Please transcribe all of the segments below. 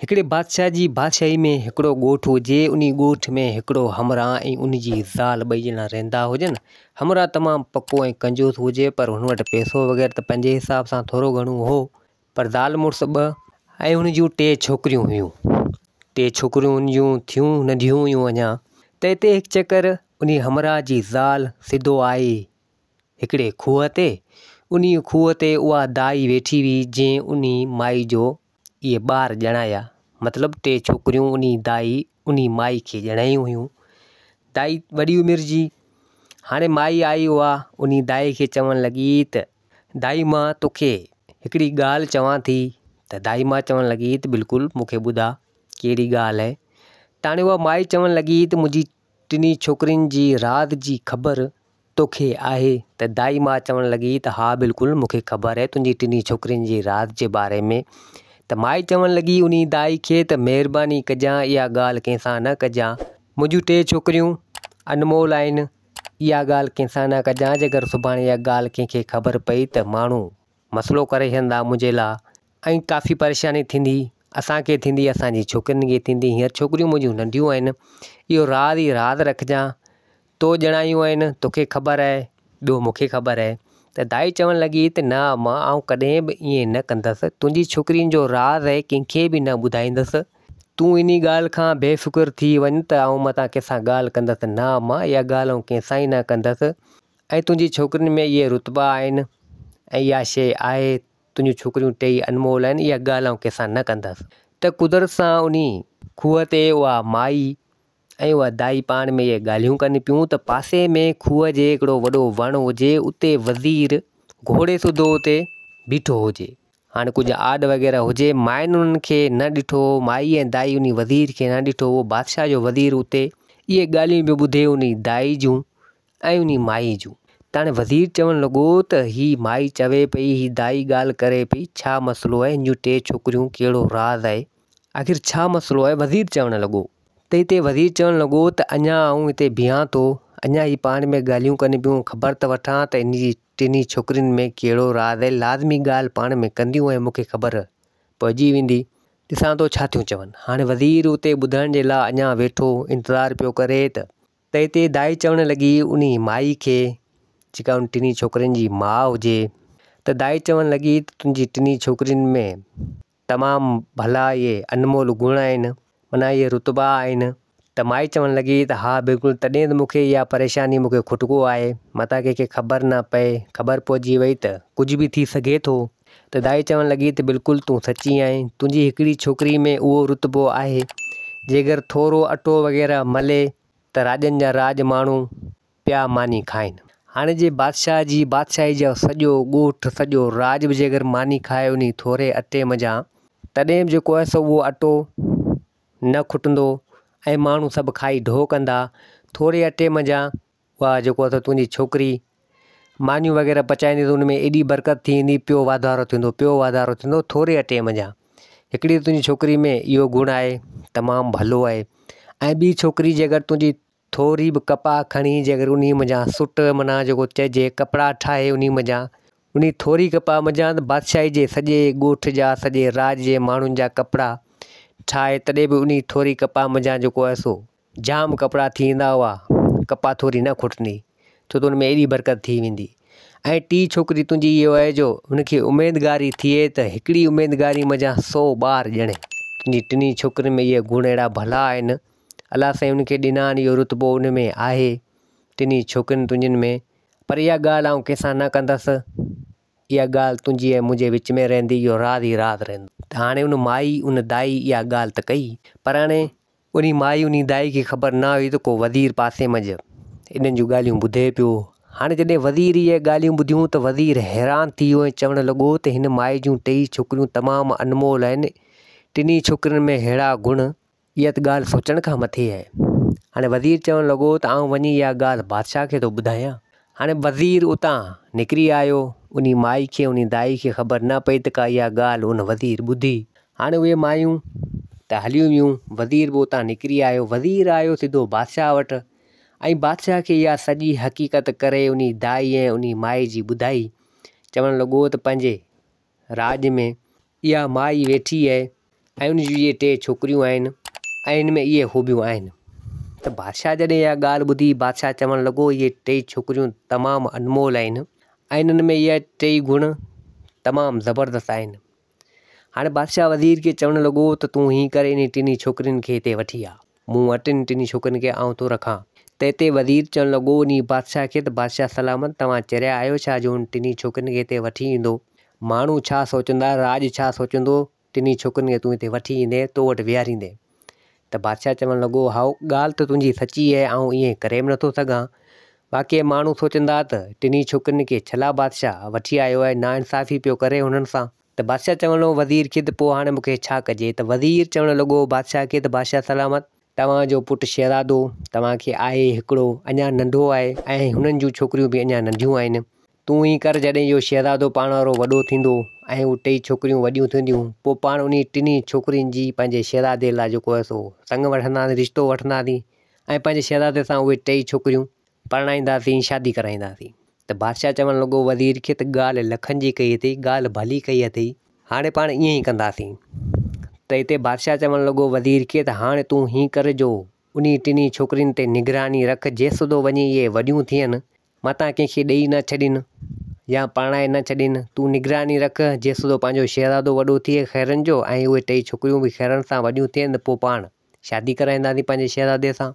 हिकिड़े बादशाह जी बादशाही में हिकिड़ो ॻोठु हुजे। उन ॻोठ में हिकिड़ो हमराह ऐं उन जी ज़ाल ॿई ॼणा रहंदा हुजनि। हमराह तमामु पको ऐं कंजूस हुजे, पर हुन वटि पैसो वग़ैरह त पंहिंजे हिसाब सां थोरो घणो हो। पर ज़ाल मुड़ुस ॿ ऐं हुन जूं 3 छोकिरियूं हुयूं। 3 छोकिरियूं हुन जूं थियूं नंढियूं हुयूं अञा। त हिते हिकु चकर उन हमराह जी ज़ाल सिधो आई हिकिड़े खूह ते। उन खूह ते उहा दाई वेठी हुई जंहिं उन माई जो इहे ॿार ॼणाया। मतिलबु 3 छोकिरियूं उन दाई उन माई खे ॼणायूं हुयूं। दाई वॾी उमिरि जी। हाणे माई आई उहा उन दाई खे चवणु लॻी त दाई मां तोखे हिकिड़ी ॻाल्हि चवां थी। त दाई मां चवणु लॻी त बिल्कुलु मूंखे ॿुधा कहिड़ी ॻाल्हि आहे। त हाणे उहा माई चवणु लॻी त मुंहिंजी 3 छोकिरियुनि जी राज़ जी ख़बर तोखे आहे। त दाई मां चवणु लॻी त हा बिल्कुलु मूंखे ख़बर आहे तुंहिंजी 3 छोकिरियुनि जी राज़ जे बारे में। त माई चवणु लॻी उन दाई खे त महिरबानी कजांइ इहा ॻाल्हि कंहिंसां न कजांइ। मुंहिंजूं 3 छोकिरियूं अनमोल आहिनि। इहा ॻाल्हि कंहिंसां न कजांइ। जेकर सुभाणे इहा ॻाल्हि कंहिंखे ख़बर पई त माण्हू मसइलो करे छॾंदा मुंहिंजे लाइ ऐं काफ़ी परेशानी थींदी। असांखे थींदी, असांजी छोकिरियुनि खे थींदी। हींअर छोकिरियूं मुंहिंजूं नंढियूं आहिनि। इहो राज़ ई राज़ रखजांइ। तो ॼणायूं आहिनि, तोखे ख़बर आहे, ॿियो मूंखे ख़बर आहे। त दाई चवणु लॻी त न मां आउं कॾहिं बि ईअं न कंदसि। तुंहिंजी छोकिरियुनि जो राज़ आहे कंहिंखे बि न ॿुधाईंदसि। तूं इन ॻाल्हि खां बेफ़िक्र थी वञ त आउं मतां कंहिंसां ॻाल्हि कंदसि न। मां इहा ॻाल्हि आउं कंहिंसां ई न कंदसि। ऐं तुंहिंजी छोकिरियुनि में इहे रुतबा आहिनि ऐं इहा शइ आहे। तुंहिंजूं छोकिरियूं 3 अनमोल आहिनि। इहा ॻाल्हि आउं कंहिंसां न कंदसि। त कुदरत सां उन खूह ते उहा माई ऐं उहा दाई पाण में इहे ॻाल्हियूं कनि पियूं त पासे में खूह जे हिकिड़ो वॾो वणु हुजे। उते वज़ीर घोड़े सुधो उते बीठो हुजे। हाणे कुझु आॾ वग़ैरह हुजे। माइनि उन्हनि खे न ॾिठो। माई ऐं दाई उन वज़ीर खे न ॾिठो। उहो बादशाह जो वज़ीर उते इहे ॻाल्हियूं पियो ॿुधे उन दाई जूं ऐं उन माई जूं। त हाणे वज़ीर चवणु लॻो त हीअ माई चवे पई, हीअ दाई ॻाल्हि करे पई, छा मसइलो आहे? हिन जूं 3 छोकिरियूं कहिड़ो राज़ आहे? आख़िर छा मसइलो आहे? वज़ीर चवणु लॻो। त हिते वज़ीर चवणु लॻो त अञा आउं हिते बीहां थो। अञा ही पाण में ॻाल्हियूं कनि पियूं। ख़बर त वठां त इन जी 3 छोकिरियुनि में कहिड़ो राज़ आहे। लाज़मी ॻाल्हि पाण में कंदियूं ऐं मूंखे ख़बर पइजी वेंदी। ॾिसां थो छा थियूं चवनि। हाणे वज़ीर उते ॿुधण जे लाइ अञा वेठो इंतज़ारु पियो करे। त हिते दाई चवणु लॻी उन माई खे, जेका उन 3 छोकिरियुनि जी माउ हुजे। त दाई चवणु लॻी त तुंहिंजी 3 छोकिरियुनि में तमामु भला इहे अनमोल गुण आहिनि, माना इहे रुतबा आहिनि। त माई चवणु लॻी त हा बिल्कुलु, तॾहिं त मूंखे इहा परेशानी मूंखे खुटको आहे। मतां कंहिंखे ख़बर न पए, ख़बर पइजी वई त कुझु बि थी सघे थो। त दाई चवणु लॻी त बिल्कुलु तूं सची आहीं। तुंहिंजी हिकिड़ी छोकिरी में उहो रुतबो आहे, जेकर थोरो अटो वग़ैरह मले त राजनि जा राज माण्हू पिया मानी खाइनि। हाणे जे बादशाह जी बादशाही जो सॼो ॻोठु, सॼो राज बि जेकर मानी खाए उन थोरे अटे मज़ा, तॾहिं बि जेको आहे सो उहो अटो न खुटंदो ऐं माण्हू सभु खाई ढो कंदा। थोरे अटे मज़ा उहा जेको आहे तुंहिंजी छोकिरी मानियूं वग़ैरह पचाईंदी त उन में एॾी बरकत थी वेंदी, पियो वाधारो थींदो, पियो वाधारो थींदो। थोरे अटे मज़ा हिकिड़ी तुंहिंजी छोकिरी में इहो गुण आहे, तमामु भलो आहे। ऐं ॿी छोकिरी जेकर तुंहिंजी थोरी बि कपह खणी जेकर उन मज़ा सुट, माना जेको चइजे कपिड़ा ठाहे उन मज़ा, उन थोरी कपह मज़ा त बादशाही जे सॼे ॻोठ जा, सॼे राज जे माण्हुनि जा कपिड़ा ठाहे, तॾहिं बि उन थोरी कपह मज़ा जेको आहे सो जाम कपिड़ा थी वेंदा। हुआ कपह थोरी न खुटंदी, छो त हुन में एॾी बरकत थी वेंदी। ऐं 3 छोकिरी तुंहिंजी इहो आहे जो हुनखे उमेदगारी थिए त हिकिड़ी उमेदगारी मज़ा 100 ॿार ॼणे। तुंहिंजी 3 छोकिरियुनि में इहे गुण अहिड़ा भला आहिनि। अलाह साईं उनखे ॾिना आहिनि, इहो रुतबो उन में आहे 3 छोकिरियुनि तुंहिंजियुनि में। पर इहा ॻाल्हि आउं कंहिंसां न कंदसि। इहा ॻाल्हि तुंहिंजी ऐं मुंहिंजे विच में रहंदी, इहो राज़ ई राज़ रहंदो। त हाणे उन माई उन दाई इहा ॻाल्हि त कई, पर हाणे उन माई उन दाई खे ख़बर न हुई त को वज़ीर पासे में इन्हनि जूं ॻाल्हियूं ॿुधे पियो। हाणे जॾहिं वज़ीर इहे ॻाल्हियूं ॿुधियूं त वज़ीर हैरान थी वियो ऐं चवणु लॻो त हिन माई जूं 3 छोकिरियूं तमामु अनमोल आहिनि। 3 छोकिरियुनि में अहिड़ा गुण, इहा त ॻाल्हि सोचण खां मथे आहे। हाणे वज़ीर चवणु लॻो त आउं वञी इहा ॻाल्हि बादशाह खे थो ॿुधायां। हाणे वज़ीर उतां निकिरी आयो। उन माई खे उन दाई खे ख़बर न पई त का इहा ॻाल्हि उन वज़ीर ॿुधी। हाणे उहे मायूं त हलियूं वियूं, वज़ीर बि उतां निकिरी आयो। वज़ीर आयो सिधो बादशाह वटि ऐं बादशाह खे इहा सॼी हक़ीक़त करे उन दाई ऐं उन माई जी ॿुधाई। चवणु लॻो त पंहिंजे राज में इहा माई वेठी आहे ऐं उन जूं इहे 3 छोकिरियूं आहिनि ऐं इन में इहे ख़ूबियूं आहिनि। त बादशाह जॾहिं इहा ॻाल्हि ॿुधी बादशाह चवणु लॻो इहे 3 छोकिरियूं तमामु अनमोल आहिनि ऐं इन्हनि में इहे 3 गुण तमामु ज़बरदस्तु आहिनि। हाणे बादशाह वज़ीर खे चवणु लॻो त तूं हीअं करे इन 3 छोकिरियुनि खे हिते वठी आ, मूं वटि इन 3 छोकिरियुनि खे आउं थो रखां। त हिते वज़ीर चवणु लॻो उन बादशाह खे त बादशाह सलामत, तव्हां चरिया आहियो छा जो उन 3 छोकिरियुनि खे हिते वठी ईंदो? माण्हू छा सोचंदा, राज छा सोचंदो, 3 छोकिरियुनि खे तूं हिते वठी ईंदे, तो वटि विहारींदे? त बादशाह चवणु लॻो हाओ, ॻाल्हि त तुंहिंजी सची आहे, ऐं ईअं करे बि नथो सघां। बाक़ी माण्हू सोचंदा त 3 छोकिरियुनि खे छला बादशाह वठी आयो आहे, नाइंसाफ़ी पियो करे हुननि सां। त बादशाह चवणु लॻो वज़ीर खे त पोइ हाणे मूंखे छा कजे? त वज़ीर चवणु लॻो बादशाह खे त बादशाह सलामत, तव्हांजो पुटु शहज़ादो तव्हांखे आहे हिकिड़ो, अञा नंढो आहे ऐं हुननि जूं छोकिरियूं बि अञा नंढियूं आहिनि। तूं ई कर, जॾहिं इहो शहज़ादो पाण वारो वॾो थींदो ऐं उहे 3 छोकिरियूं वॾियूं थींदियूं, पोइ पाण उन 3 छोकिरियुनि जी पंहिंजे शहज़ादे लाइ जेको आहे सो संग वठंदासीं, रिश्तो वठंदासीं ऐं पंहिंजे शहज़ादे सां उहे 3 छोकिरियूं परणाईंदासीं, शादी कराईंदासीं। त बादशाह चवणु लॻो वज़ीर खे त ॻाल्हि लखनि जी कई अथई, ॻाल्हि भली कई अथई, हाणे पाण ईअं ई कंदासीं। त हिते बादशाह चवणु लॻो वज़ीर खे त हाणे तूं हीअं कर जो उन 3 छोकिरियुनि ते निगरानी रख, जेसितो वञी इहे वॾियूं थियनि, मतां कंहिंखे ॾेई न छॾीनि या परणाए न छॾीनि, तूं निगरानी रख जेसितो पंहिंजो शहज़ादो वॾो थिए खैरनि जो ऐं उहे 3 छोकिरियूं बि खैरनि सां वॾियूं थियनि, पोइ पाण शादी कराईंदासीं पंहिंजे शहज़ादे सां।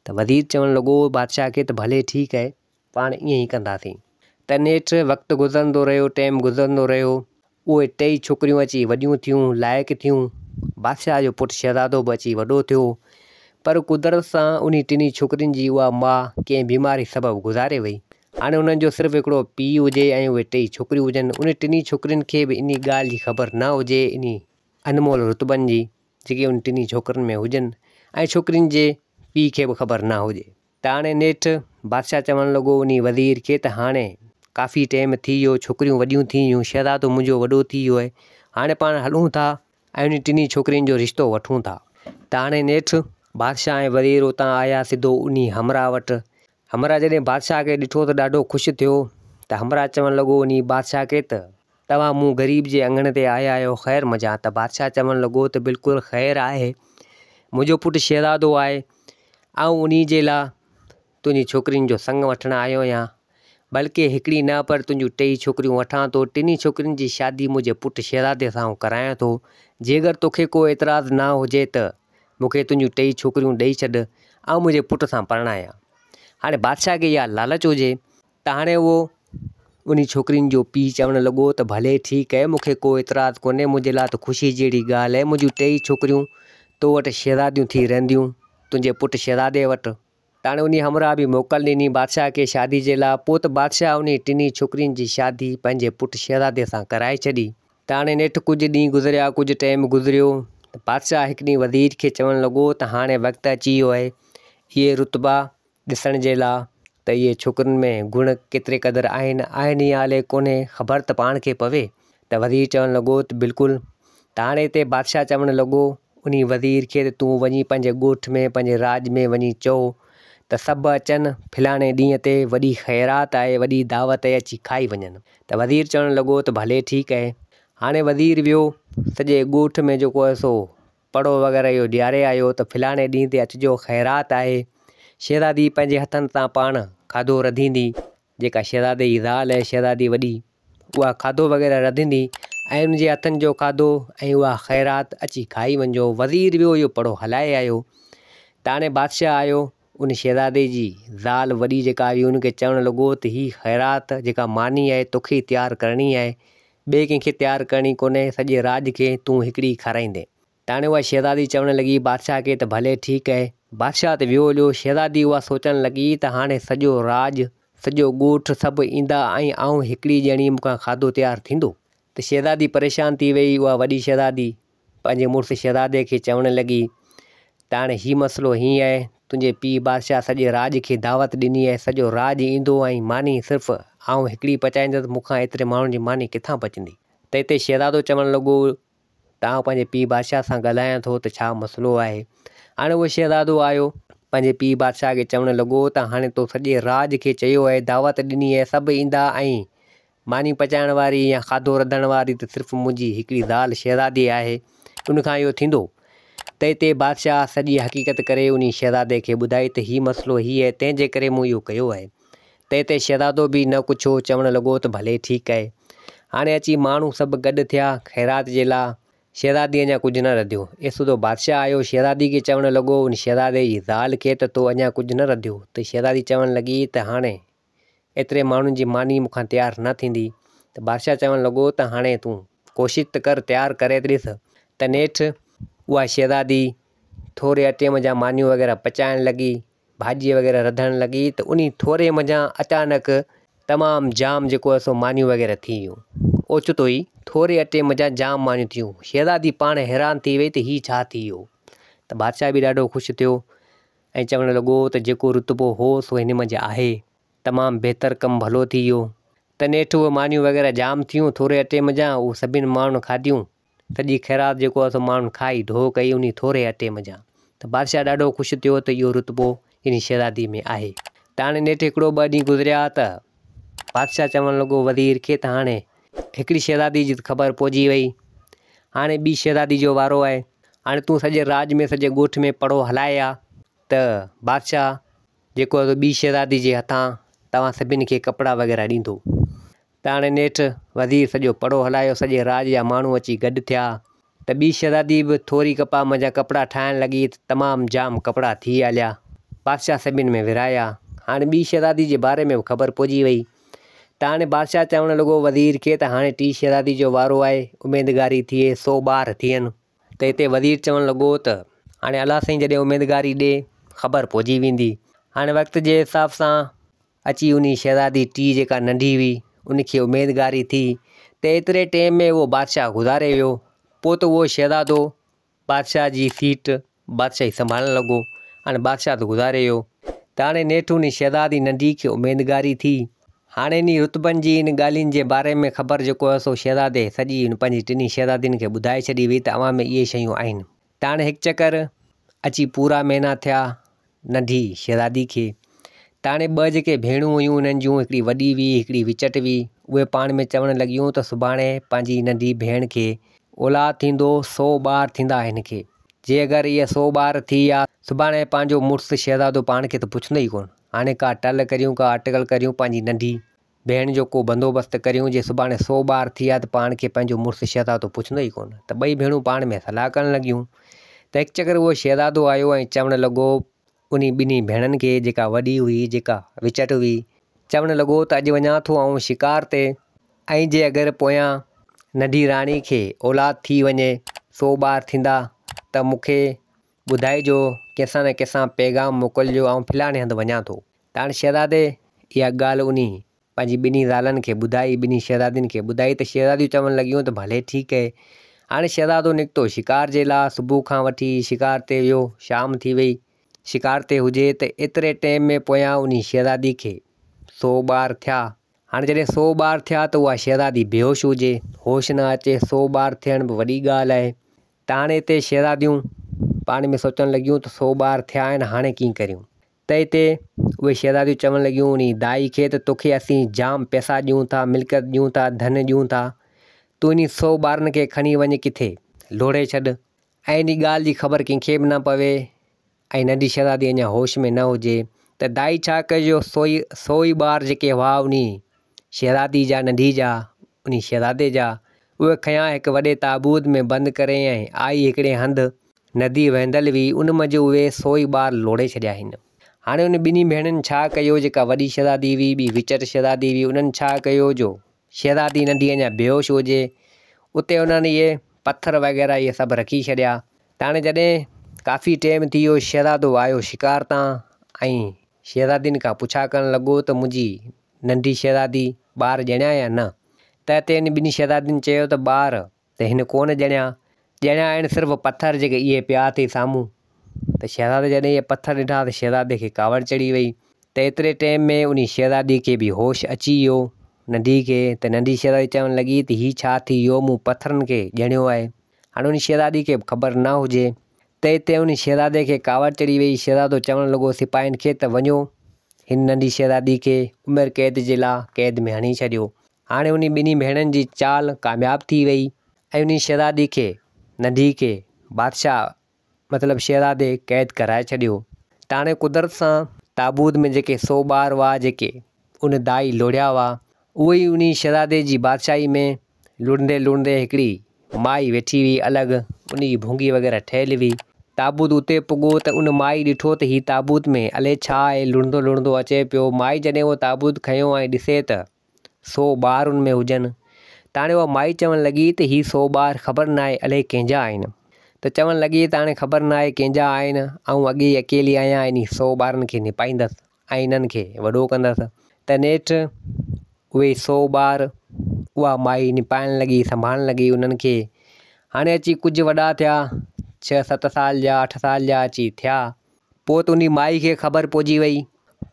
त वज़ीर चवणु लॻो बादशाह खे त भले ठीकु आहे, पाण ईअं ई कंदासीं। त नेठि वक़्तु गुज़रंदो रहियो, टाइम गुज़रंदो रहियो, उहे 3 छोकिरियूं अची वॾियूं थियूं, लाइक़ु थियूं, बादशाह जो पुटु शहज़ादो बि अची वॾो थियो, पर कुदरत सां उन 3 छोकिरियुनि जी उहा माउ कंहिं बीमारी सबबु गुज़ारे वई। हाणे उन्हनि जो सिर्फ़ु हिकिड़ो पीउ हुजे ऐं उहे 3 छोकिरियूं हुजनि, उन 3 छोकिरियुनि खे बि इन ॻाल्हि जी ख़बर न हुजे, इन अनमोल रुतबनि जी जेके उन 3 छोकिरियुनि में हुजनि, ऐं छोकिरियुनि जे पीउ खे बि ख़बर न हुजे। त हाणे नेठि बादशाह चवणु लॻो उन वज़ीर खे त हाणे काफ़ी टाइम थी वियो, छोकिरियूं वॾियूं थी वियूं, शहज़ादो मुंहिंजो वॾो थी वियो आहे, हाणे पाण हलूं था ऐं उन 3 छोकिरियुनि जो रिश्तो वठूं था। त हाणे नेठि बादशाह ऐं वज़ीर उतां आया सिधो उन हमरा वटि। हमरा जॾहिं बादशाह खे ॾिठो त ॾाढो ख़ुशि थियो। त हमरा चवणु लॻो उन बादशाह खे त तव्हां मूं ग़रीब जे अंगण ते आया आहियो, ख़ैरु मज़ा? त बादशाह चवणु लॻो त बिल्कुलु ख़ैरु आहे, मुंहिंजो पुटु शहज़ादो आहे ऐं उन जे लाइ तुंहिंजी छोकिरियुनि जो संग वठणु आयो आहियां, बल्कि हिकिड़ी न पर तुंहिंजूं 3 छोकिरियूं वठां थो, 3 छोकिरियुनि जी शादी मुंहिंजे पुटु शहज़ादे सां करायां थो। जेकर तोखे को एतिराज़ु न हुजे त मूंखे तुंहिंजूं 3 छोकिरियूं ॾेई छॾ ऐं मुंहिंजे पुट सां परणाया। हाणे बादशाह खे इहा लालच हुजे त हाणे उहो उन छोकिरियुनि जो पीउ चवणु लॻो त भले ठीकु आहे, मूंखे को एतिराज़ु कोन्हे, मुंहिंजे लाइ त ख़ुशी जहिड़ी ॻाल्हि आहे, मुंहिंजूं 3 छोकिरियूं तो वटि शहज़ादियूं थी रहंदियूं, तुंहिंजे पुटु शहज़ादे वटि। त हाणे उन हमरा बि मोकल ॾिनी बादशाह खे शादी जे लाइ। पोइ त बादशाह उन 3 छोकिरियुनि जी शादी पंहिंजे पुटु शहज़ादे सां कराए छॾी। त हाणे नेठि कुझु ॾींहं गुज़रिया, कुझु टाइम गुज़रियो, त बादशाह हिकु ॾींहुं वज़ीर खे चवणु लॻो त हाणे वक़्तु अची वियो आहे इहे रुतबा ॾिसण जे लाइ त इहे छोकिरियुनि में गुण केतिरे क़दुरु आहिनि या अलाए कोन्हे, ख़बर त पाण खे पवे। त वज़ीर चवणु लॻो त बिल्कुलु। त हाणे हिते बादशाह चवणु लॻो उन वज़ीर खे त तूं वञी पंहिंजे ॻोठ में, पंहिंजे राज में वञी चओ त सभु अचनि, फलाणे ॾींहं ते वॾी ख़ैरात आहे, वॾी दावत आहे, अची खाई वञनि। त वज़ीर चवणु लॻो त भले ठीकु आहे। हाणे वज़ीर वियो सॼे ॻोठ में जेको आहे सो पड़ो वग़ैरह इहो ॾियारे आयो त फलाणे ॾींहं ते अचिजो, ख़ैरात आहे। शहज़ादी पंहिंजे हथनि सां पाण खाधो रधींदी, जेका शहज़ादे जी ज़ाल आहे, शहज़ादी वॾी, उहा खाधो वग़ैरह रधंदी ऐं उनजे हथनि जो खाधो ऐं उहा ख़ैरात अची खाई वञिजो। वज़ीर वियो, इहो पड़ो हलाए आयो। त हाणे बादशाह आयो, उन शहज़ादे जी ज़ाल वॾी जेका आई उनखे चवणु लॻो त हीअ ख़ैरात जेका मानी आहे तोखे तयारु करणी आहे, ॿिए कंहिंखे तयारु करणी कोन्हे, सॼे राज खे तूं हिकिड़ी खाराईंदे। त हाणे उहा शहज़ादी चवणु लॻी बादशाह खे त भले ठीकु आहे। बादशाह त वियो हलियो, शहज़ादी उहा सोचणु लॻी त हाणे सॼो राज, सॼो ॻोठु सभु ईंदा ऐं आउं हिकिड़ी ॼणी मूंखां खाधो तयारु थींदो। त शहज़ादी परेशान थी वई। उहा वॾी शहज़ादी पंहिंजे मुड़ुसु शहज़ादे खे चवणु लॻी त हाणे हीउ मसइलो हीअं आहे, तुंहिंजे पीउ बादशाह सॼे राज खे दावत ॾिनी आहे, सॼो राज ईंदो ऐं मानी सिर्फ़ु आउं हिकिड़ी पचाईंदुसि, मूंखां एतिरे माण्हुनि जी मानी किथां पचंदी। त हिते शहज़ादो चवणु लॻो त आउं पंहिंजे पीउ बादशाह सां ॻाल्हायां थो त छा मसइलो आहे। हाणे उहो शहज़ादो आयो, पंहिंजे पीउ बादशाह खे चवणु लॻो त हाणे तो सॼे राज खे चयो आहे, दावत ॾिनी आहे, सभु ईंदा ऐं मानी पचाइण वारी या खाधो रधण वारी त सिर्फ़ु मुंहिंजी हिकिड़ी ज़ाल शहज़ादी आहे। उनखां इहो थींदो। त हिते बादशाह सॼी हक़ीक़त करे उन शहज़ादे खे ॿुधाई त हीउ मसइलो हीउ आहे, तंहिंजे करे मूं इहो कयो आहे। त हिते शहज़ादो बि न कुझु चवणु लॻो त भले ठीकु आहे। हाणे अची माण्हू सभु गॾु थिया ख़ैरात जे लाइ। शहज़ादी अञा कुझु न रधियो। एसो बादशाह आयो शहज़ादी खे चवणु लॻो उन शहज़ादे जी ज़ाल खे त तो अञा कुझु न रधियो। त शहज़ादी चवणु लॻी त हाणे एतिरे माण्हुनि जी मानी मूंखां तयारु न थींदी। त बादशाह चवणु लॻो त हाणे तूं कोशिशि त कर, तयारु करे त ॾिस। त नेठि उहा शहज़ादी थोरे अटे मंझां मानियूं वग़ैरह पचाइणु लॻी, भाॼी वग़ैरह रधणु लॻी। त उन थोरे मंझां अचानक तमामु जाम जेको आहे सो मानियूं वग़ैरह थी वियूं। ओचितो ई थोरे अटे मंझां जाम मानियूं थियूं। शहज़ादी पाण हैरान थी वई त हीउ छा थी वियो। त बादशाह बि ॾाढो ख़ुशि थियो ऐं चवणु लॻो त जेको रुतबो हो सो हिन मंझि आहे, तमामु बहितरु कमु भलो थी वियो। त नेठि उहे मानियूं वग़ैरह जाम थियूं थोरे अटे मंझां, उहे सभिनि माण्हुनि खाधियूं। सॼी ख़ैरात जेको आहे सो माण्हुनि खाई ढो कई उन थोरे अटे मंझां। त बादशाह ॾाढो ख़ुशि थियो त इहो रुतबो इन शहज़ादी में आहे। त हाणे नेठि हिकिड़ो ॿ ॾींहं गुज़रिया त बादशाह चवणु लॻो वज़ीर खे त हाणे हिकिड़ी शहज़ादी जी ख़बर पहुची वई, हाणे ॿी शहज़ादी जो वारो आहे। हाणे तूं सॼे राज में सॼे ॻोठ में पड़ो हलाए आ। त बादशाह जेको आहे ॿी शहज़ादी जे हथां तव्हां सभिनी खे कपिड़ा वग़ैरह ॾींदो। त हाणे नेठि वज़ीर सॼो पड़ो हलायो, सॼे राज जा माण्हू अची गॾु थिया। त ॿी शहज़ादी बि थोरी कपा मंझां कपिड़ा ठाहिणु लॻी त तमामु जाम कपिड़ा थी हलिया। बादशाह सभिनि में विराया। हाणे ॿी शहज़ादी जे बारे में बि ख़बर पहुची वई। त हाणे बादशाह चवणु लॻो वज़ीर खे त हाणे टी शहज़ादी जो वारो आहे, उमेदगारी थिए 100 ॿार थियनि। त हिते वज़ीर चवणु लॻो त हाणे अलाह साईं जॾहिं उमेदगारी ॾे ख़बर पहुची वेंदी। हाणे वक़्त जे हिसाब सां अची उन शहज़ादी टी जेका नंढी हुई उनखे उमेदगारी थी। त एतिरे टाइम में उहो बादशाह गुज़ारे वियो। पोइ त उहो शहज़ादो बादशाह जी सीट बादशाही संभालणु लॻो। हाणे बादशाह त गुज़ारे वियो। त हाणे नेठि उन शहज़ादी नंढी खे उमेदगारी थी। हाणे इन रुतबनि जी इन ॻाल्हियुनि जे बारे में ख़बर जेको आहे सो शहज़ादे सॼी पंहिंजी टिनी शहज़ादियुनि खे ॿुधाए छॾी हुई त अव्हां में इहे शयूं आहिनि। त हाणे हिकु चकर अची पूरा महीना थिया नंढी शहज़ादी खे। त हाणे ॿ जेके भेणूं हुयूं उन्हनि जूं, हिकिड़ी वॾी हुई हिकिड़ी विचट हुई, उहे पाण में चवणु लॻियूं त सुभाणे पंहिंजी नंढी भेण खे औलाद थींदो, 100 ॿार थींदा हिन खे। जे अगरि इहे 100 ॿार थी विया सुभाणे पंहिंजो मुड़ुसु शहज़ादो पाण खे त पुछंदो ई कोन। हाणे का टल करियूं, का अटकल करियूं, पंहिंजी नंढी भेण जो को बंदोबस्तु करियूं। जे सुभाणे 100 ॿार थी विया त पाण खे पंहिंजो मुड़ुसु शहज़ादो पुछंदो ई कोन। त ॿई भेणूं पाण में सलाह करणु लॻियूं। त हिकु चकर उहो शहज़ादो आयो ऐं चवणु लॻो उन ॿिन्ही भेणनि खे, जेका वॾी हुई जेका विचट हुई, चवणु लॻो त अॼु वञा थो आउं शिकार ते, ऐं जे अगरि पोयां नंढी राणी खे औलाद थी वञे, 100 ॿार थींदा त मूंखे ॿुधाइजो, कंहिंसां न कंहिंसां पैगाम मोकिलिजो, ऐं फलाणे हंधि वञा थो। त हाणे शहज़ादे इहा ॻाल्हि उन पंहिंजी ॿिन्ही ज़ालनि खे ॿुधाई, ॿिन्ही शहज़ादियुनि खे ॿुधाई। त शहज़ादियूं चवणु लॻियूं त भले ठीकु आहे। हाणे शहज़ादो निकितो शिकार जे लाइ। सुबुह खां वठी शिकार ते वियो, शाम थी वई, शिकार ते हुजे। त एतिरे टाइम में पोयां उन शहज़ादी खे 100 ॿार थिया। हाणे जॾहिं 100 ॿार थिया त उहा शहज़ादी बेहोश हुजे, होश न अचे। 100 ॿार थियण बि वॾी ॻाल्हि आहे। त हाणे हिते शहज़ादियूं पाण में सोचणु लॻियूं त 100 ॿार थिया आहिनि, हाणे कीअं करियूं। त हिते उहे शहज़ादियूं चवणु लॻियूं उन दाई खे त तोखे असीं जाम पैसा ॾियूं था, मिल्कियत ॾियूं था, धन ॾियूं था, तूं इन 100 ॿारनि खे खणी वञी किथे लोड़े छॾ, ऐं इन ॻाल्हि जी ख़बर कंहिंखे बि न पवे, ऐं नंढी शहज़ादी अञा होश में न हुजे। त दाई छा कयो, 100 ई ॿार जेके हुआ उन शहज़ादी जा, नंढी जा, उन शहज़ादे जा, उहे खयां हिकु वॾे ताबूत में बंदि करे ऐं आई हिकिड़े हंधि नदी वहंदल हुई, उन मंझि उहे 100 ई ॿार लोड़े छॾिया आहिनि। हाणे उन ॿिन्ही भेणुनि छा कयो, जेका वॾी शहज़ादी हुई, ॿी विचट शहज़ादी हुई, उन्हनि छा कयो जो शहज़ादी नंढी अञा बेहोश हुजे, उते उन्हनि इहे पथर वग़ैरह इहे सभु रखी छॾिया। त हाणे जॾहिं काफ़ी टाइम थी वियो, शहज़ादो आयो शिकार तां ऐं शहज़ादियुनि खां पुछा करणु लॻो त मुंहिंजी नंढी शहज़ादी ॿार ॼणिया या न। त हिते हिन ॿिन्ही शहज़ादियुनि चयो त ॿार त हिन कोन ॼणिया आहिनि, सिर्फ़ु पथर जेके इहे पिया अथई साम्हूं। त शहज़ादे जॾहिं इहे पथर ॾिठा त शहज़ादे खे कावड़ चढ़ी वई। त एतिरे टाइम में उन शहज़ादी खे बि होश अची वियो, नंढी खे। त नंढी शहज़ादी चवणु लॻी त हीउ छा थी वियो, मूं पथरनि खे ॼणियो आहे। हाणे उन शहज़ादी खे ख़बर न हुजे। त हिते उन शहज़ादे खे कावड़ चढ़ी वई। शहज़ादो चवणु लॻो सिपाहियुनि खे त वञो हिन नंढी शहज़ादी खे उमिरि क़ैद जे लाइ क़ैद में हणी छॾियो। हाणे उन ॿिन्ही भेणनि जी चाल कामयाबु थी वई ऐं उन शहज़ादी खे नंढी खे बादशाह मतिलबु शहज़ादे क़ैद कराए छॾियो। त हाणे कुदरत सां ताबूत में जेके 100 ॿार हुआ जेके उन दाई लोड़िया हुआ, उहे ई उन शहज़ादे जी बादशाही में लुड़ंदे लुड़ंदे हिकिड़ी माई वेठी हुई अलॻि, उन जी भुंगी वग़ैरह ठहियलु हुई। ताबूत उते पुॻो त उन माई ॾिठो त हीउ ताबूत में अलाए छा आहे, लुड़ंदो लुड़ंदो अचे पियो। माई जॾहिं उहो ताबूत खयों ऐं ॾिसे त 100 ॿार उन में हुजनि, त हाणे उहा माई चवणु लॻी त हीउ 100 ॿार ख़बर न आहे अलाए कंहिंजा आहिनि। त चवणु लॻी त हाणे ख़बर न आहे कंहिंजा आहिनि, ऐं अॻे अकेली आहियां, इन 100 ॿारनि खे निपाईंदसि ऐं इन्हनि खे वॾो कंदसि। त नेठि उहे 100 ॿार उहा माई निपाइणु लॻी, संभालणु लॻी उन्हनि खे। हाणे अची कुझु वॾा थिया, 6-7 साल जा 8 साल जा अची थिया। पोइ त उन माई खे ख़बर पइजी वई,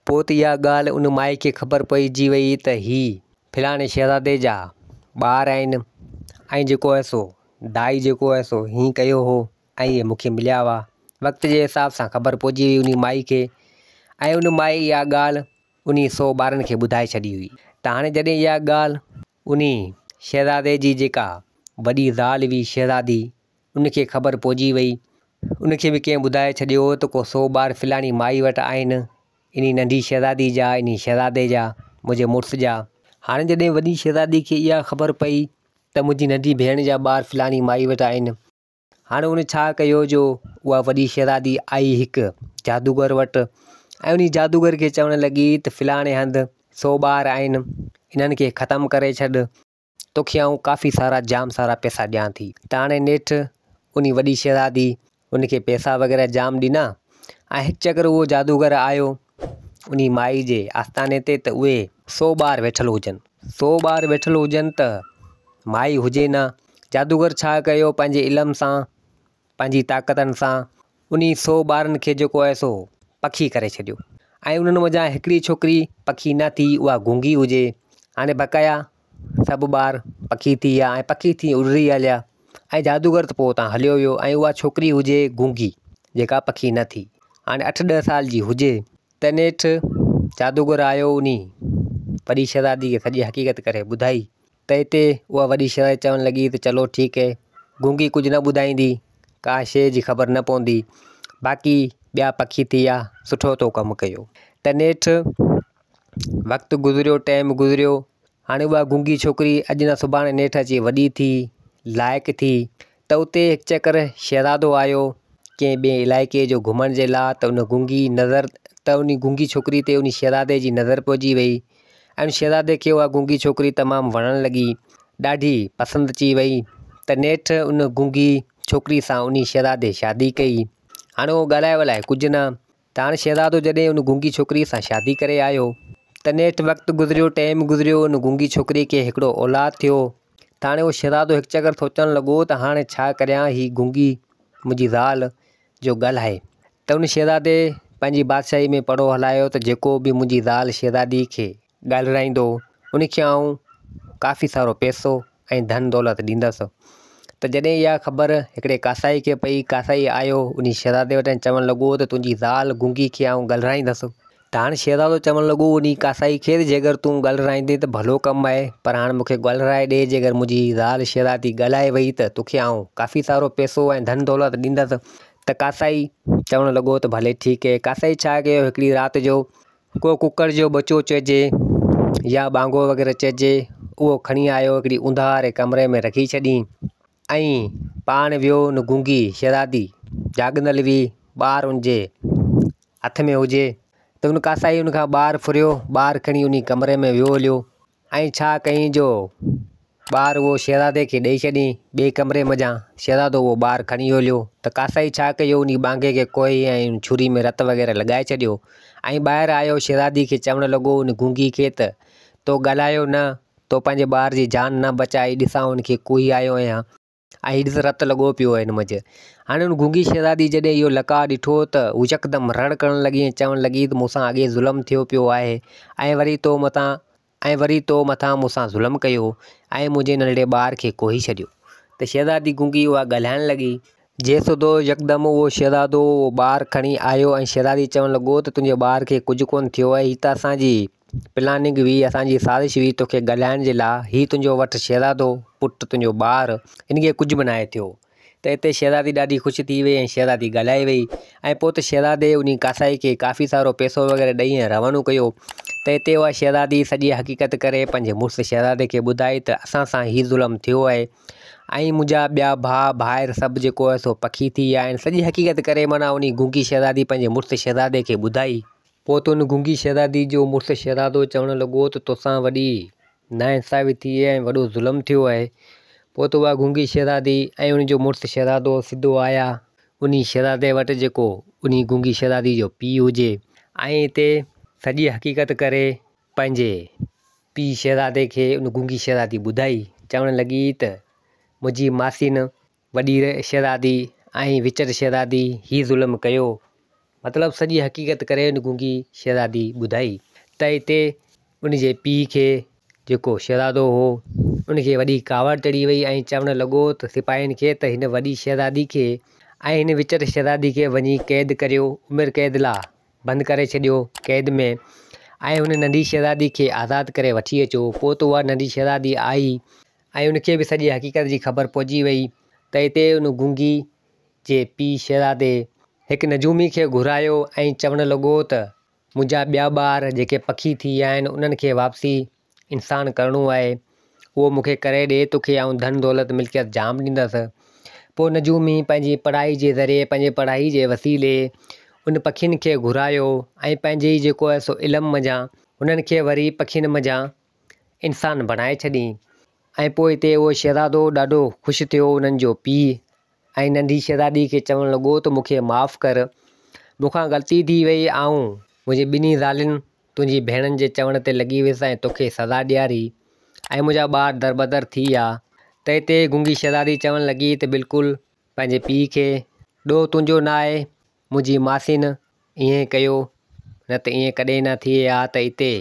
पोइ त इहा ॻाल्हि उन माई खे ख़बर पइजी वई त हीउ फलाणे शहज़ादे जा ॿार आहिनि ऐं जेको आहे सो दाई जेको आहे सो हीअं कयो हो ऐं इहे मूंखे मिलिया हुआ। वक़्त जे हिसाब सां ख़बर पइजी वई उन माई खे, ऐं उन माई इहा ॻाल्हि उन 100 ॿारनि खे ॿुधाए छॾी हुई। त हाणे जॾहिं इहा ॻाल्हि उन शहज़ादे जी जेका वॾी ज़ाल हुई शहज़ादी, उनखे ख़बर पइजी वई, उनखे बि कंहिं ॿुधाए छॾियो त को 100 ॿार फलाणी माई वटि आहिनि, इन नंढी शहज़ादी जा, इन शहज़ादे जा, मुंहिंजे मुड़ुस जा। हाणे जॾहिं वॾी शहज़ादी खे इहा ख़बर पई त मुंहिंजी नंढी भेण जा ॿार फलाणी माई वटि आहिनि, हाणे उन छा कयो जो उहा वॾी शहज़ादी आई हिकु जादूगर वटि, ऐं उन जादूगर खे चवणु लॻी त फलाणे हंधि 100 ॿार आहिनि, इन्हनि खे ख़तमु करे छॾ, तोखे आउं काफ़ी सारा जाम सारा पैसा ॾियां थी। त हाणे नेठि उन वॾी शहज़ादी उनखे पैसा वग़ैरह जाम ॾिना, ऐं हिकु चकर उहो जादूगर आयो उन माई जे आस्थाने ते त उहे 100 ॿार वेठल हुजनि। 100 ॿार वेठल हुजनि त माई हुजे न। जादूगर छा कयो, पंहिंजे इल्म सां, पंहिंजी ताक़तनि सां उन 100 ॿारनि खे जेको आहे सो पखी करे छॾियो, ऐं उन्हनि वञा हिकिड़ी छोकिरी पखी न थी, उहा गूंगी हुजे। हाणे बक़ाया सभु ॿार पखी थी विया ऐं पखी थी उड़ी हलिया, ऐं जादूगर त पोइ उतां हलियो वियो, ऐं उहा छोकिरी हुजे गूंगी जेका पखी न थी, हाणे 8-10 साल जी हुजे। त नेठि जादूगर आयो उन वॾी शहज़ादी खे सॼी हक़ीक़त करे ॿुधाई, त हिते उहा वॾी शहज़ादी चवणु लॻी त चलो ठीकु है, गूंगी कुझु न ॿुधाईंदी, का शइ जी ख़बर न पवंदी, बाक़ी ॿिया पखी थी विया, सुठो तो कमु कयो। त नेठि वक़्तु गुज़रियो, टाइम गुज़रियो, हाणे उहा गूंगी छोकिरी अॼु न सुभाणे नेठि अची वॾी थी, लाइक़ु थी, त उते हिकु चकर शहज़ादो आयो कंहिं ॿिए इलाइक़े जो घुमण जे लाइ, त उन गूंगी नज़र त उन गूंगी छोकिरी ते उन शहज़ादे जी नज़र पइजी वई, ऐं शहज़ादे खे उहा गूंगी छोकिरी तमामु वणणु लॻी, ॾाढी पसंदि अची वई। त नेठि उन गूंगी छोकिरी सां उन शहज़ादे शादी कई। हाणे उहो ॻाल्हाए वलाए कुझु न, त हाणे शहज़ादो जॾहिं उन गूंगी छोकिरी सां शादी करे आयो, त नेठि वक़्तु गुज़रियो, टाइम गुज़रियो, उन गूंगी छोकिरी खे हिकिड़ो औलाद थियो। त हाणे उहो शहज़ादो हिकु चकर सोचणु लॻो त हाणे छा करियां, हीअ गूंगी मुंहिंजी ज़ाल जो ॻाल्हाए। त उन शहज़ादे पंहिंजी बादशाही में पड़ो हलायो त जेको बि मुंहिंजी ज़ाल शहज़ादी खे ॻाल्हाईंदो उनखे आउं काफ़ी सारो पैसो ऐं धन दौलत ॾींदसि। त जॾहिं इहा ख़बर हिकिड़े कासाई खे पई, कासाई आयो उन शहज़ादे वटि चवणु लॻो त तुंहिंजी ज़ाल गूंगी खे आउं ॻाल्हाईंदसि। त हाणे शहज़ादो चवणु लॻो उन कासाई खे, जेकर तूं ॻाल्हाईंदे त भलो कमु आहे, पर हाणे मूंखे ॻाल्हाए ॾे, जेकर मुंहिंजी ज़ाल शहज़ादी ॻाल्हाए वई त तोखे आउं काफ़ी सारो पैसो ऐं धन दौलत ॾींदसि। त कासाई चवणु लॻो त भले ठीकु है। कासाई छा कयो, हिकिड़ी राति जो को कुकर जो ॿचो चइजे या ॿांगो वग़ैरह चइजे, उहो खणी आयो, हिकिड़ी ऊंधारे कमरे में रखी छॾी, ऐं पाण वियो उन गूंगी शहज़ादी जाॻंदल हुई, ॿारु हुनजे हथ में हुजे। त उन कासाई उनखां ॿारु फुरियो, ॿारु खणी उन कमरे में वियो हलियो, ऐं छा कईं जो ॿारु उहो शहज़ादे खे ॾेई छॾी ॿिए कमरे मञां, शहज़ादो उहो ॿारु खणी हलियो। त कासाई छा कयो, उन ॿांगे खे कोई ऐं छुरी में रतु वग़ैरह लॻाए छॾियो, ऐं ॿाहिरि आयो शहज़ादी खे चवणु लॻो उन गूंगी खे त तो ॻाल्हायो न, तो पंहिंजे ॿार जी जान न बचाई, ॾिसां उनखे कोई आयो आहियां, ऐं हीउ ॾिस रतु लॻो पियो आहे हिन मंझि। हाणे उन गूंगी शहज़ादी जॾहिं इहो लका ॾिठो त हू यकदमि रड़ करणु लॻी ऐं चवणु लॻी त मूंसां अॻे ज़ुल्म थियो पियो आहे, ऐं वरी तो मथां मूंसां ज़ुल्म कयो, ऐं मुंहिंजे नंढड़े ॿार खे कोही छॾियो। त शहज़ादी गूंगी उहा ॻाल्हाइणु लॻी, जेसिदो यकदमि उहो शहज़ादो उहो ॿारु खणी आयो, ऐं शहज़ादी चवणु लॻो त तुंहिंजे ॿार खे कुझु कोन्ह थियो आहे, हीअ त असांजी प्लानिंग हुई, असांजी साज़िश हुई तोखे ॻाल्हाइण जे लाइ, हीअ तुंहिंजो वटि शहज़ादो पुटु तुंहिंजो ॿारु, हिनखे कुझु बि न आहे थियो। त हिते शहज़ादी ॾाढी ख़ुशि थी वई ऐं शहज़ादी ॻाल्हाए वई ऐं पोइ त शहज़ादे उन कासाई खे काफ़ी सारो पैसो वग़ैरह ॾेई ऐं रवानो कयो। त हिते उहा शहज़ादी सॼी हक़ीक़त करे पंहिंजे मुड़ुसु शहज़ादे खे ॿुधाई त असां सां हीउ ज़ुल्म थियो आहे ऐं मुंहिंजा ॿिया भाउ भाइर सभु जेको आहे सो पखी थी विया आहिनि। सॼी हक़ीक़त करे माना उन गूंगी शहज़ादी पंहिंजे मुड़ुसु शहज़ादे खे ॿुधाई। पोइ त उन गूंगी शहज़ादी जो मुड़ुसु शहज़ादो चवणु लॻो त तोसां वॾी नाइंसाफ़ी थी आहे ऐं वॾो ज़ुल्म थियो आहे। पोइ त उहा गूंगी शहज़ादी ऐं उनजो मुड़ुसु शहज़ादो सिधो आया उन शहज़ादे वटि जेको उन गूंगी शहज़ादी जो पीउ हुजे ऐं हिते सॼी हक़ीक़त करे पंहिंजे पीउ शहज़ादे खे उन गूंगी शहज़ादी ॿुधाई। चवणु लॻी त मुंहिंजी मासीन वॾी शहज़ादी ऐं विचर शहज़ादी हीउ ज़ुल्म कयो। मतिलबु सॼी हक़ीक़त करे उन गूंगी शहज़ादी ॿुधाई। त हिते उनजे पीउ खे जेको शहज़ादो हो उनखे वॾी कावड़ चढ़ी वई ऐं चवणु लॻो त सिपाहियुनि खे त हिन वॾी शहज़ादी खे ऐं हिन विचर शहज़ादी खे वञी क़ैद करियो, उमिरि क़ैद लाइ बंदि करे छॾियो क़ैद में ऐं हुन नंढी शहज़ादी खे आज़ादु करे वठी अचो। पोइ त उहा नंढी शहज़ादी आई ऐं उनखे बि सॼी हक़ीक़त जी ख़बर पहुची वई। त हिते उन गूंगी जे पीउ शहज़ादे हिकु नजूमी खे घुरायो ऐं चवणु लॻो त मुंहिंजा ॿिया ॿार जेके पखी थी विया आहिनि उन्हनि खे वापसी इंसानु करिणो आहे, उहो मूंखे करे ॾे, तोखे आउं धन दौलत मिल्कियत जाम ॾींदसि। पोइ नजूमी पंहिंजी पढ़ाई जे ज़रिए पंहिंजे पढ़ाई जे वसीले उन पखियुनि खे घुरायो ऐं पंहिंजे जेको आहे सो इल्मु मञा उन्हनि खे वरी पखियुनि मञा इंसानु बणाए छॾी। ऐं पोइ हिते उहो शहज़ादो ॾाढो ख़ुशि थियो उन्हनि जो पीउ ऐं नंढी शहज़ादी खे चवणु लॻो त मूंखे माफ़ु कर, मूंखां ग़लती थी वई, ऐं मुंहिंजी ॿिन्ही ज़ालुनि तुंहिंजी भेणनि जे चवण ते लॻी वियसि ऐं तोखे सज़ा ॾियारी ऐं मुंहिंजा ॿार दरबदर थी विया। त हिते गूंगी शहज़ादी चवणु लॻी त बिल्कुलु पंहिंजे पीउ खे ॾोह तुंहिंजो न आहे, मुंहिंजी मासिन ईअं कयो न त ईअं कॾहिं न थिए हा। त हिते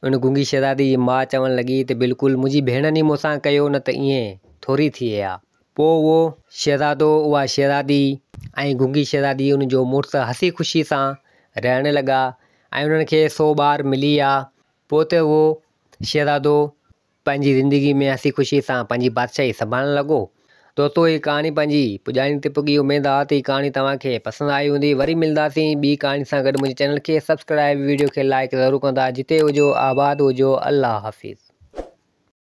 उन गूंगी शहज़ादी जी माउ चवणु लॻी त बिल्कुलु मुंहिंजी भेणनि ई मूंसां कयो, न त ईअं थोरी थिए हा। पोइ उहो शहज़ादो उहा शहज़ादी ऐं गूंगी शहज़ादी उनजो मुड़ुसु हसी ख़ुशी सां रहणु लॻा ऐं उन्हनि खे 100 ॿार मिली विया। पोइ त उहो शहज़ादो पंहिंजी ज़िंदगी में हसी ख़ुशी सां पंहिंजी बादशाही संभालणु लॻो। दोस्तो हीअ कहाणी पंहिंजी पुॼाणी ते पुॼी। उमेदु आहे त हीअ कहाणी तव्हांखे पसंदि आई हूंदी। वरी मिलंदासीं ॿी कहाणी सां गॾु। मुंहिंजे चैनल खे सब्सक्राइब, वीडियो खे लाइक ज़रूरु कंदा। जिते हुजो आबाद हुजो। अल्लाह हाफ़िज़।